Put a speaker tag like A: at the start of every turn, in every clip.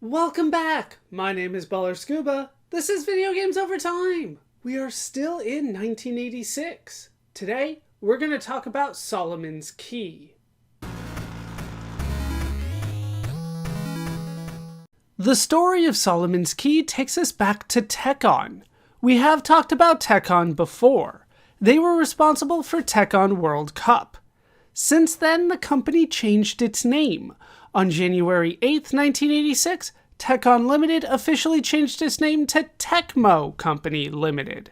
A: Welcome back! My name is Baller Scuba. This is Video Games Over Time. We are still in 1986. Today, we're going to talk about Solomon's Key. The story of Solomon's Key takes us back to Tekkon. We have talked about Tekkon before. They were responsible for Tekkon World Cup. Since then, the company changed its name. On January 8th, 1986, Tekkon Limited officially changed its name to Tecmo Company Limited.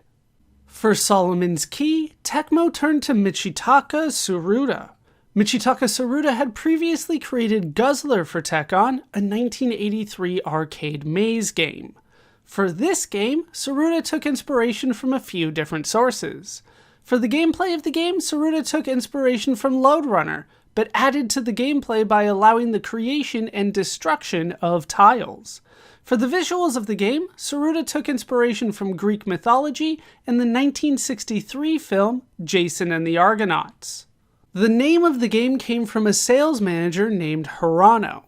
A: For Solomon's Key, Tecmo turned to Michitaka Tsuruta. Michitaka Tsuruta had previously created Guzzler for Tekkon, a 1983 arcade maze game. For this game, Tsuruta took inspiration from a few different sources. For the gameplay of the game, Tsuruta took inspiration from Lode Runner, but added to the gameplay by allowing the creation and destruction of tiles. For the visuals of the game, Tsuruta took inspiration from Greek mythology and the 1963 film Jason and the Argonauts. The name of the game came from a sales manager named Hirano.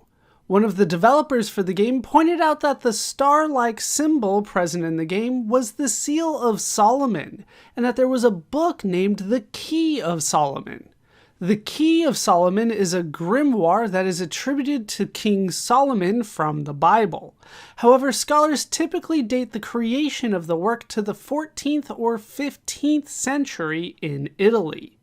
A: One of the developers for the game pointed out that the star-like symbol present in the game was the Seal of Solomon, and that there was a book named The Key of Solomon. The Key of Solomon is a grimoire that is attributed to King Solomon from the Bible. However, scholars typically date the creation of the work to the 14th or 15th century in Italy.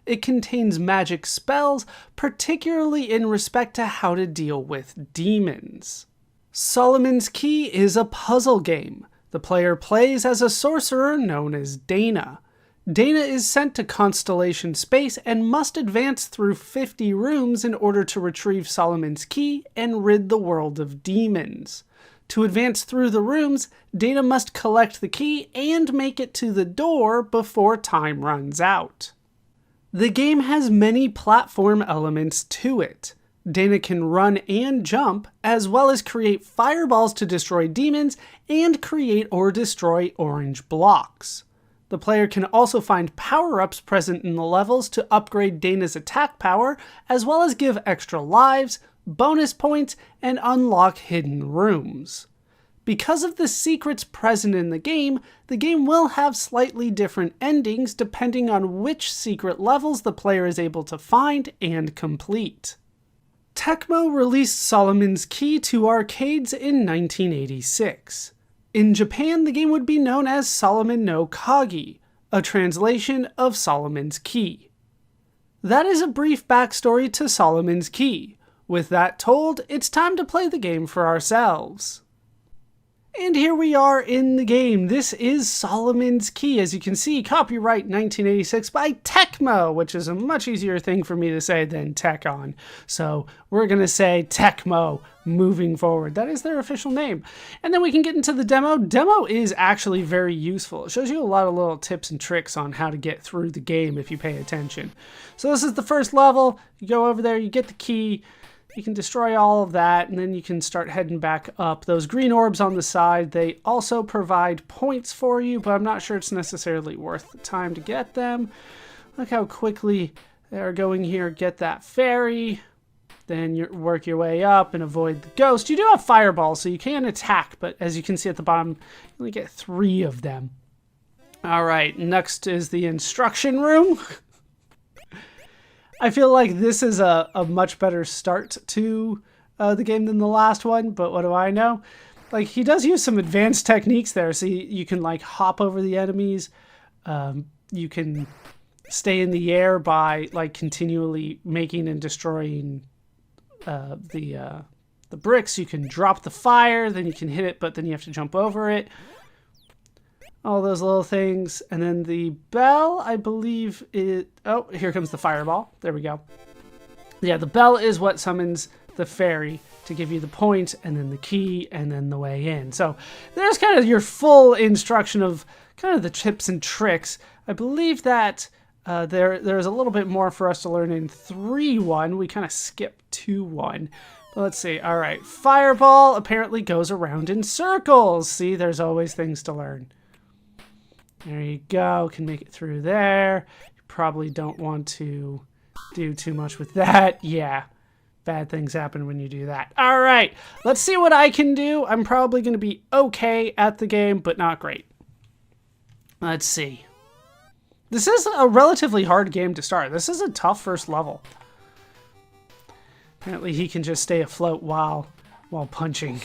A: It contains magic spells, particularly in respect to how to deal with demons. Solomon's Key is a puzzle game. The player plays as a sorcerer known as Dana. Dana is sent to Constellation Space and must advance through 50 rooms in order to retrieve Solomon's Key and rid the world of demons. To advance through the rooms, Dana must collect the key and make it to the door before time runs out. The game has many platform elements to it. Dana can run and jump, as well as create fireballs to destroy demons and create or destroy orange blocks. The player can also find power-ups present in the levels to upgrade Dana's attack power, as well as give extra lives, bonus points, and unlock hidden rooms. Because of the secrets present in the game will have slightly different endings depending on which secret levels the player is able to find and complete. Tecmo released Solomon's Key to arcades in 1986. In Japan, the game would be known as Solomon no Kagi, a translation of Solomon's Key. That is a brief backstory to Solomon's Key. With that told, it's time to play the game for ourselves. And here we are in the game. This is Solomon's Key. As you can see, copyright 1986 by Tecmo, which is a much easier thing for me to say than Tekkon. So we're going to say Tecmo moving forward. That is their official name. And then we can get into the demo. Demo is actually very useful. It shows you a lot of little tips and tricks on how to get through the game if you pay attention. So this is the first level. You go over there, you get the key. You can destroy all of that, and then you can start heading back up. Those green orbs on the side, they also provide points for you, but I'm not sure it's necessarily worth the time to get them. Look how quickly they're going here. Get that fairy. Then you work your way up and avoid the ghost. You do have fireballs, so you can attack, but as you can see at the bottom, you only get 3 of them. All right, next is the instruction room. I feel like this is a much better start to the game than the last one, but what do I know? Like, he does use some advanced techniques there. So you can, like, hop over the enemies. You can stay in the air by, like, continually making and destroying the bricks. You can drop the fire, then you can hit it, but then you have to jump over it. All those little things. And then the bell, I believe it... Oh, here comes the fireball. There we go. Yeah, the bell is what summons the fairy to give you the point, and then the key, and then the way in. So there's kind of your full instruction of kind of the tips and tricks. I believe that there's a little bit more for us to learn in 3.1. We kind of skipped 2.1. But let's see. All right. Fireball apparently goes around in circles. See, there's always things to learn. There you go. Can make it through there. You probably don't want to do too much with that. Yeah. Bad things happen when you do that. All right, let's see what I can do. I'm probably going to be okay at the game, but not great. Let's see. This is a relatively hard game to start. This is a tough first level. Apparently he can just stay afloat while punching.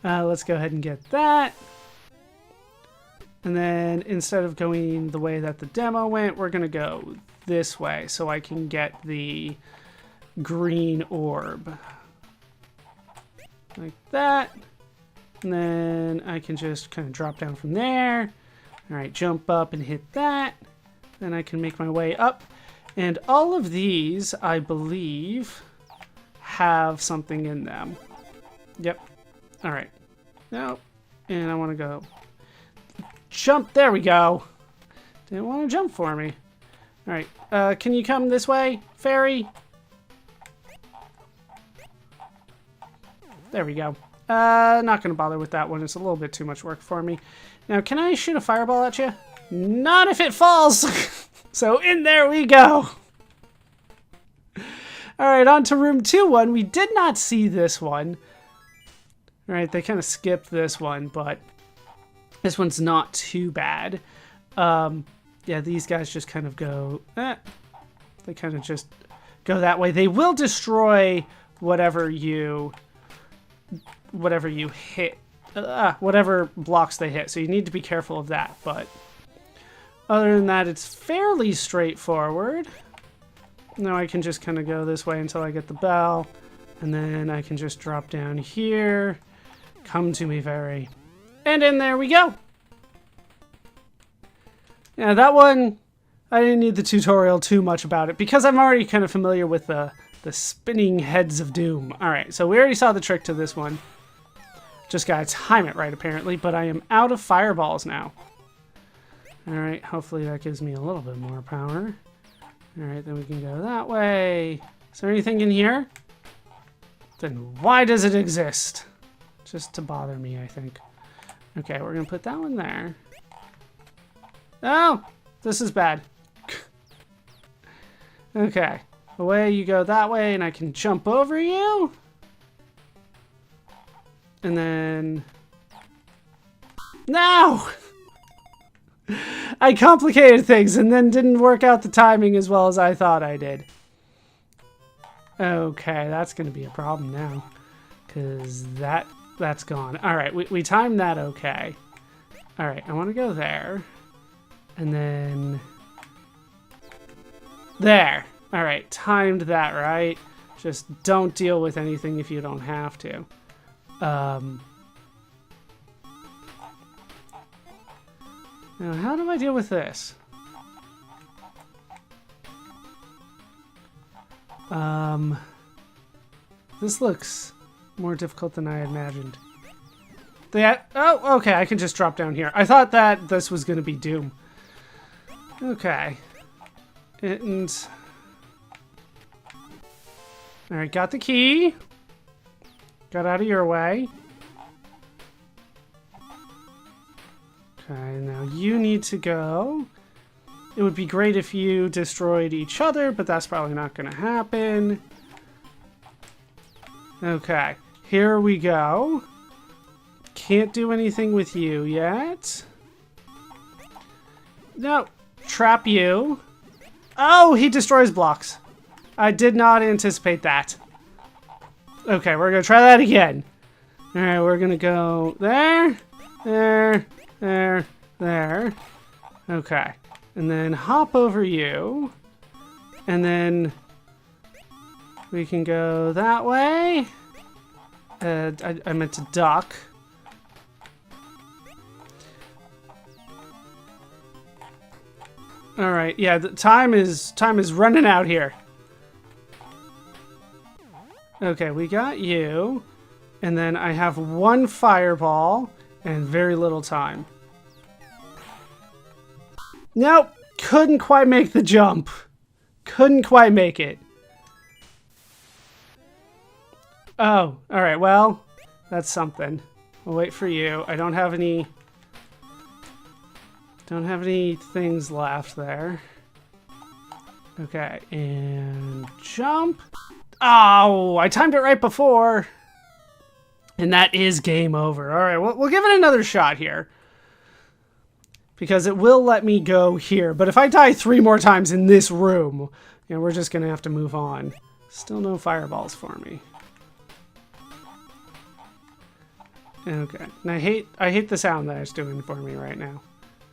A: Let's go ahead and get that. And then instead of going the way that the demo went, we're going to go this way so I can get the green orb. Like that. And then I can just kind of drop down from there. All right, jump up and hit that. Then I can make my way up. And all of these, I believe, have something in them. Yep. All right. Nope. And I want to go jump. There we go. Didn't want to jump for me. All right. Can you come this way, fairy? There we go. Not going to bother with that one. It's a little bit too much work for me. Now, can I shoot a fireball at you? Not if it falls. So in there we go. All right, on to room 2-1. We did not see this one. All right, they kind of skipped this one, but this one's not too bad. Yeah, these guys just kind of go... They kind of just go that way. They will destroy whatever you hit. Whatever blocks they hit. So you need to be careful of that, but... Other than that, it's fairly straightforward. Now I can just kind of go this way until I get the bell. And then I can just drop down here. Come to me, fairy. And in there we go. Yeah, that one, I didn't need the tutorial too much about it because I'm already kind of familiar with the spinning heads of doom. All right, so we already saw the trick to this one. Just gotta time it right, apparently, but I am out of fireballs now. All right, hopefully that gives me a little bit more power. All right, then we can go that way. Is there anything in here? Then why does it exist? Just to bother me, I think. Okay, we're gonna put that one there. Oh, this is bad. Okay, away you go that way, and I can jump over you. And then... No! I complicated things and then didn't work out the timing as well as I thought I did. Okay, that's going to be a problem now. Because that's gone. Alright, we timed that okay. Alright, I want to go there. And then... There! Alright, timed that right. Just don't deal with anything if you don't have to. Now, how do I deal with this? This looks more difficult than I imagined. Oh, okay, I can just drop down here. I thought that this was going to be Doom. Okay. And... Alright, got the key. Got out of your way. Okay, now you need to go. It would be great if you destroyed each other, but that's probably not going to happen. Okay, here we go. Can't do anything with you yet. No, trap you. Oh, he destroys blocks. I did not anticipate that. Okay, we're going to try that again. All right, we're going to go there, there, there, there. Okay. And then hop over you. And then we can go that way. I meant to duck. All right. Yeah, the time is running out here. Okay, we got you. And then I have one fireball and very little time. Nope, couldn't quite make the jump. Couldn't quite make it. Oh, all right, well, that's something. We'll wait for you. I don't have any things left there. Okay, and jump. Oh, I timed it right before. And that is game over. All right, we'll give it another shot here. Because it will let me go here. But if I die 3 more times in this room, you know, we're just going to have to move on. Still no fireballs for me. Okay. And I hate the sound that it's doing for me right now.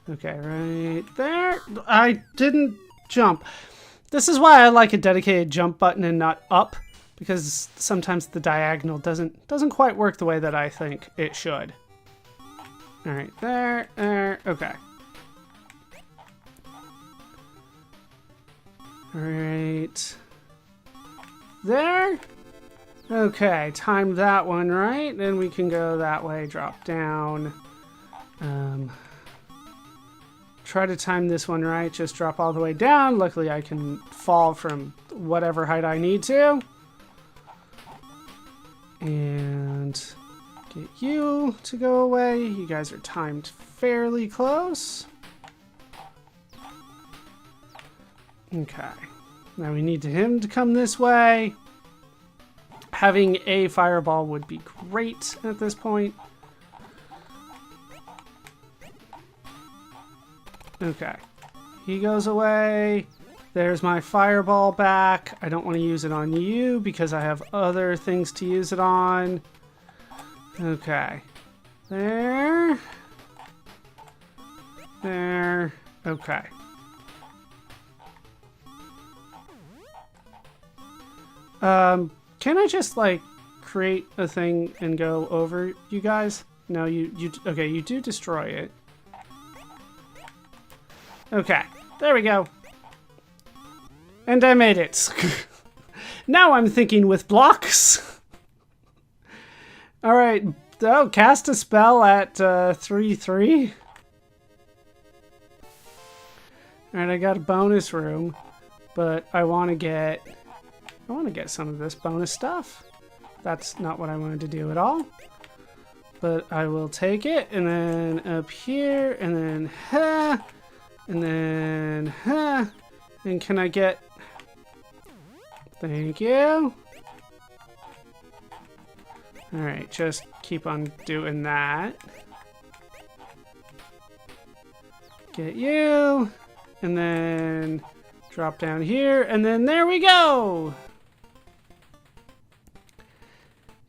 A: Okay, right there. I didn't jump. This is why I like a dedicated jump button and not up, because sometimes the diagonal doesn't quite work the way that I think it should. All right, there, okay. All right, there. Okay, time that one right. Then we can go that way, drop down. Try to time this one right, just drop all the way down. Luckily I can fall from whatever height I need to. And get you to go away. You guys are timed fairly close. Okay. Now we need him to come this way. Having a fireball would be great at this point. Okay. He goes away. There's my fireball back. I don't want to use it on you because I have other things to use it on. Okay. There. There. Okay. Can I just, like, create a thing and go over you guys? No, okay, you do destroy it. Okay, there we go. And I made it. Now I'm thinking with blocks. Alright, oh, cast a spell at 3/3. Alright, I got a bonus room, but I want to get some of this bonus stuff. That's not what I wanted to do at all. But I will take it, and then up here, and then and then and can I get... Thank you. Alright, just keep on doing that. Get you, and then drop down here, and then there we go!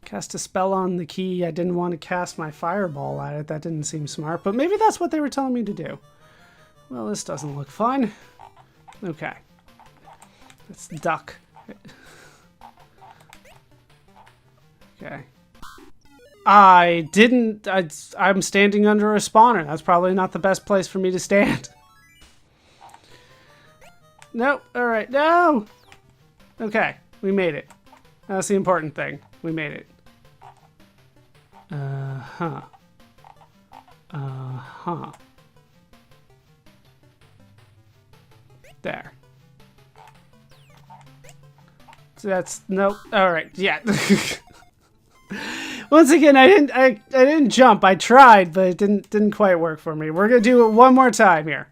A: Cast a spell on the key. I didn't want to cast my fireball at it. That didn't seem smart, but maybe that's what they were telling me to do. Well, this doesn't look fun. Okay. Let's duck. Okay. I'm standing under a spawner. That's probably not the best place for me to stand. Nope. Alright, no! Okay, we made it. That's the important thing. We made it. Uh-huh. Uh-huh. There. So that's... Nope. Alright, yeah. Once again, I didn't jump. I tried, but it didn't quite work for me. We're gonna do it one more time here.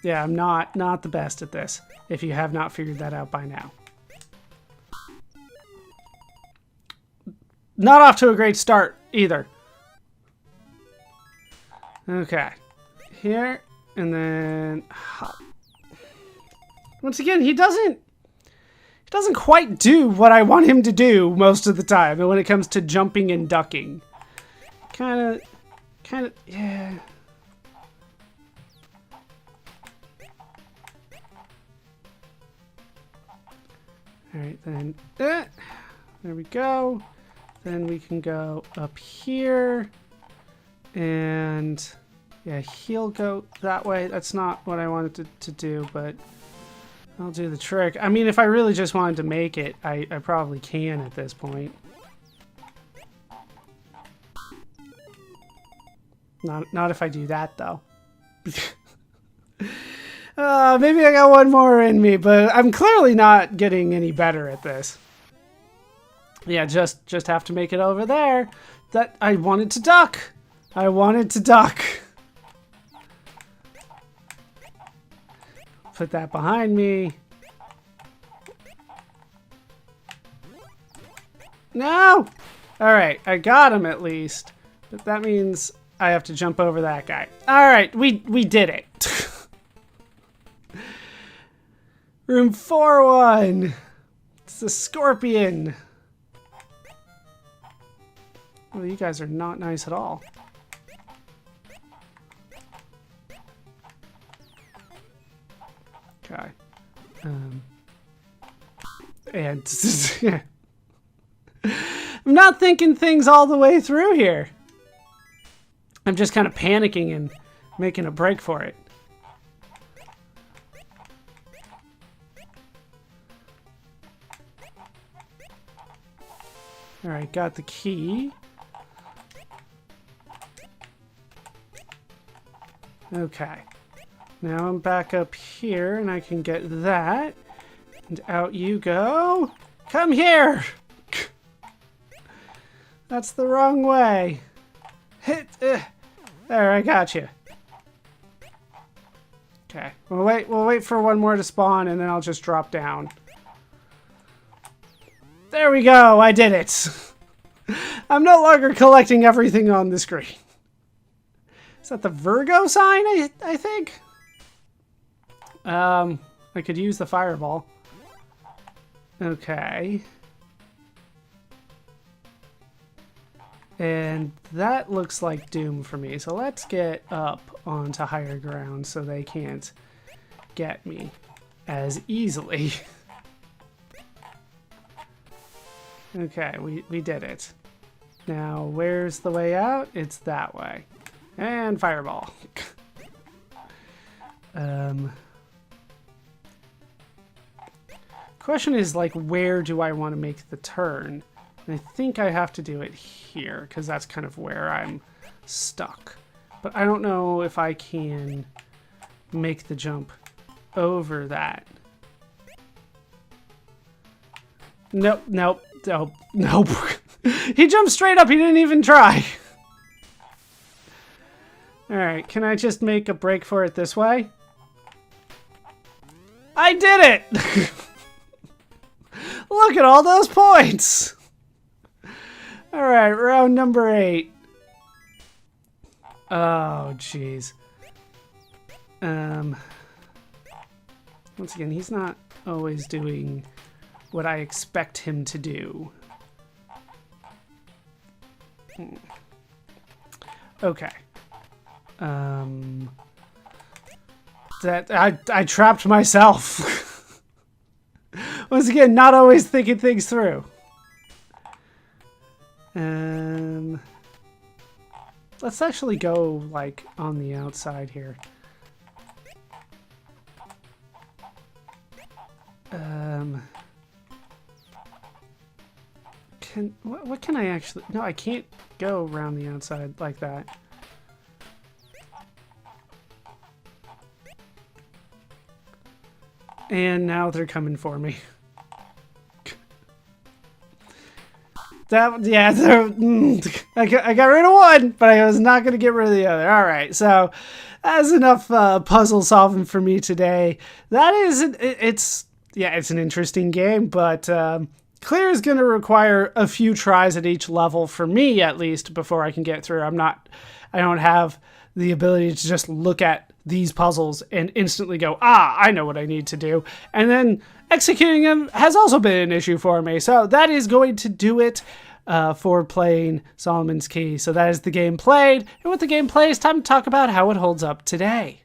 A: Yeah, I'm not the best at this, if you have not figured that out by now. Not off to a great start, either. Okay. Here, and then... hop. Once again, he doesn't quite do what I want him to do most of the time when it comes to jumping and ducking. Kind of, yeah... Alright, then, there we go. Then we can go up here, and yeah, he'll go that way. That's not what I wanted to do, but I'll do the trick. I mean, if I really just wanted to make it, I probably can at this point. Not if I do that, though. Maybe I got one more in me, but I'm clearly not getting any better at this. Yeah, just have to make it over there. That I wanted to duck. I wanted to duck. Put that behind me. No! Alright, I got him at least. But that means I have to jump over that guy. Alright, we did it. Room 4-1. It's the scorpion. Well, you guys are not nice at all. Okay. And I'm not thinking things all the way through here. I'm just kind of panicking and making a break for it. Alright, got the key. Okay. Now I'm back up here and I can get that. And out you go. Come here! That's the wrong way. Hit. There, I got you. Okay. We'll wait for one more to spawn and then I'll just drop down. There we go. I did it. I'm no longer collecting everything on the screen. Is that the Virgo sign, I think? I could use the fireball. Okay. And that looks like doom for me. So let's get up onto higher ground so they can't get me as easily. Okay, we did it. Now, where's the way out? It's that way. And fireball. Question is, like, where do I want to make the turn? And I think I have to do it here, because that's kind of where I'm stuck. But I don't know if I can make the jump over that. Nope, nope, nope, nope. He jumped straight up, he didn't even try. Alright, can I just make a break for it this way? I did it! Look at all those points! Alright, round number 8. Oh, jeez. Once again, he's not always doing what I expect him to do. Okay. I trapped myself. Once again, not always thinking things through. Let's actually go, like, on the outside here. What can I actually... No, I can't go around the outside like that. And now they're coming for me. Yeah, I got rid of one, but I was not going to get rid of the other. All right, so that's enough puzzle solving for me today. That is, it's an interesting game, but clear is going to require a few tries at each level for me, at least, before I can get through. I don't have the ability to just look at these puzzles and instantly go, I know what I need to do. And then executing them has also been an issue for me. So that is going to do it for playing Solomon's Key. So that is the game played. And with the game played, it's time to talk about how it holds up today.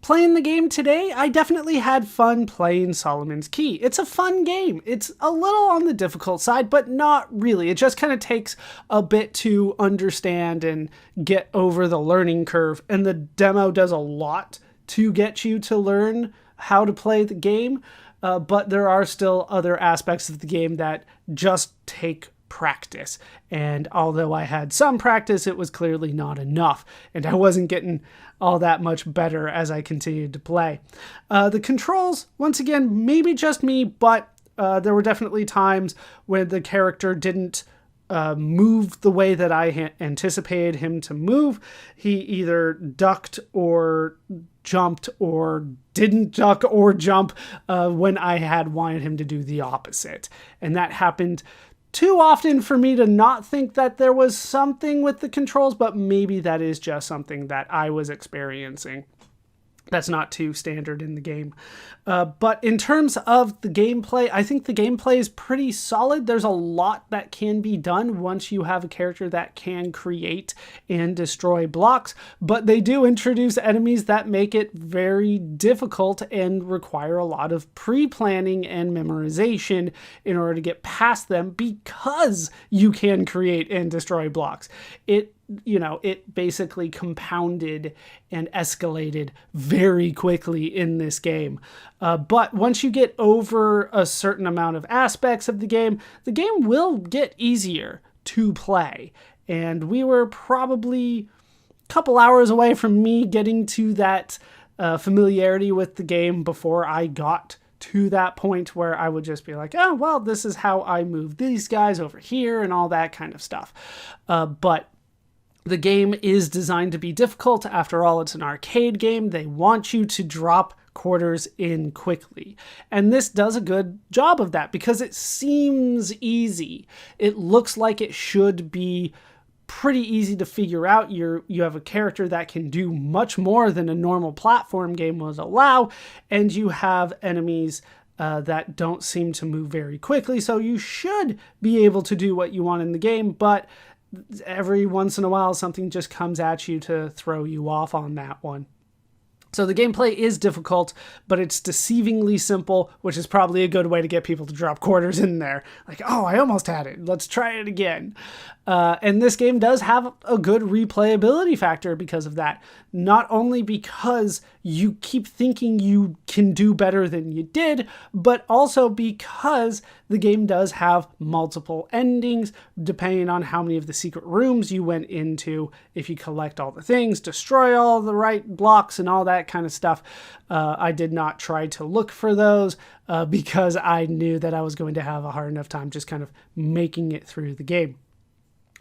A: Playing the game today, I definitely had fun playing Solomon's Key. It's a fun game. It's a little on the difficult side, but not really. It just kind of takes a bit to understand and get over the learning curve, and the demo does a lot to get you to learn how to play the game, but there are still other aspects of the game that just take practice. And although I had some practice, it was clearly not enough, and I wasn't getting all that much better as I continued to play. The controls, once again, maybe just me, but there were definitely times when the character didn't move the way that I anticipated him to move. He either ducked or jumped or didn't duck or jump when I had wanted him to do the opposite. And that happened too often for me to not think that there was something with the controls, but maybe that is just something that I was experiencing. That's not too standard in the game. But in terms of the gameplay, I think the gameplay is pretty solid. There's a lot that can be done once you have a character that can create and destroy blocks, but they do introduce enemies that make it very difficult and require a lot of pre-planning and memorization in order to get past them, because you can create and destroy blocks. It basically compounded and escalated very quickly in this game. But once you get over a certain amount of aspects of the game will get easier to play. And we were probably a couple hours away from me getting to that familiarity with the game before I got to that point where I would just be like, oh, well, this is how I move these guys over here and all that kind of stuff. But the game is designed to be difficult. After all, it's an arcade game. They want you to drop quarters in quickly. And this does a good job of that because it seems easy. It looks like it should be pretty easy to figure out. You have a character that can do much more than a normal platform game would allow, and you have enemies that don't seem to move very quickly. So you should be able to do what you want in the game, but every once in a while something just comes at you to throw you off on that one. So the gameplay is difficult, but it's deceivingly simple, which is probably a good way to get people to drop quarters in there. Like, oh, I almost had it. Let's try it again. And this game does have a good replayability factor because of that. Not only because you keep thinking you can do better than you did, but also because the game does have multiple endings, depending on how many of the secret rooms you went into. If you collect all the things, destroy all the right blocks and all that kind of stuff. I did not try to look for those because I knew that I was going to have a hard enough time just kind of making it through the game.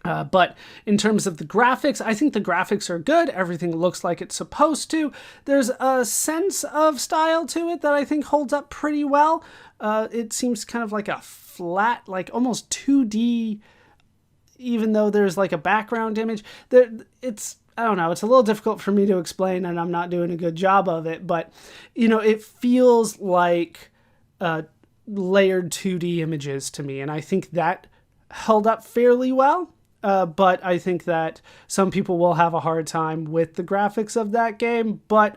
A: But in terms of the graphics, I think the graphics are good. Everything looks like it's supposed to. There's a sense of style to it that I think holds up pretty well. It seems kind of like a flat, like almost 2D, even though there's like a background image. I don't know, it's a little difficult for me to explain, and I'm not doing a good job of it, but, it feels like layered 2D images to me, and I think that held up fairly well. But I think that some people will have a hard time with the graphics of that game. But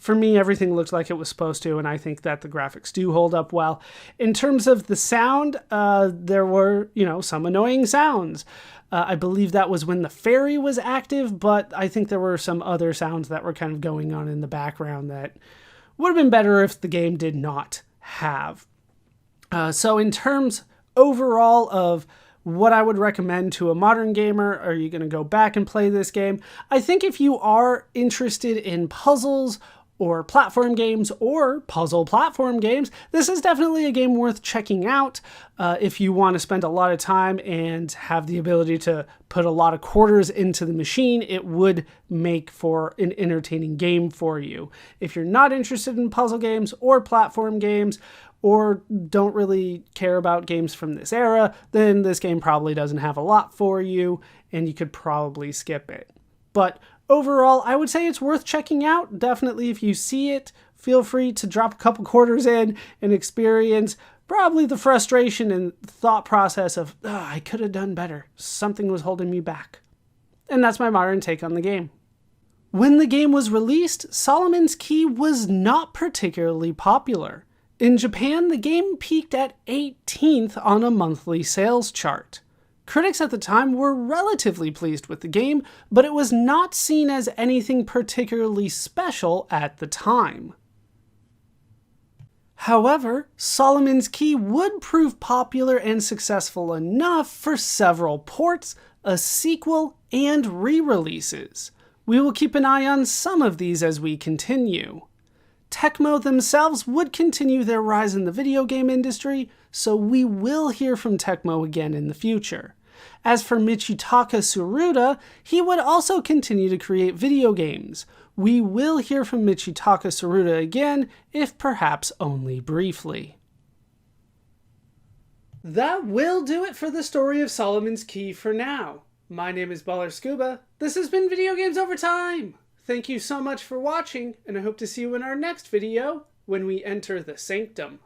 A: for me, everything looked like it was supposed to, and I think that the graphics do hold up well. In terms of the sound, there were, some annoying sounds. I believe that was when the fairy was active, but I think there were some other sounds that were kind of going on in the background that would have been better if the game did not have. So in terms overall of what I would recommend to a modern gamer, are you going to go back and play this game? I think if you are interested in puzzles or platform games or puzzle platform games, this is definitely a game worth checking out. If you want to spend a lot of time and have the ability to put a lot of quarters into the machine, it would make for an entertaining game for you. If you're not interested in puzzle games or platform games, or don't really care about games from this era, then this game probably doesn't have a lot for you, and you could probably skip it. But overall, I would say it's worth checking out. Definitely, if you see it, feel free to drop a couple quarters in and experience probably the frustration and thought process of, I could have done better. Something was holding me back. And that's my modern take on the game. When the game was released, Solomon's Key was not particularly popular. In Japan, the game peaked at 18th on a monthly sales chart. Critics at the time were relatively pleased with the game, but it was not seen as anything particularly special at the time. However, Solomon's Key would prove popular and successful enough for several ports, a sequel, and re-releases. We will keep an eye on some of these as we continue. Tecmo themselves would continue their rise in the video game industry, so we will hear from Tecmo again in the future. As for Michitaka Tsuruta, he would also continue to create video games. We will hear from Michitaka Tsuruta again, if perhaps only briefly. That will do it for the story of Solomon's Key for now. My name is Baller Scuba. This has been Video Games Over Time. Thank you so much for watching, and I hope to see you in our next video when we enter the Sanctum.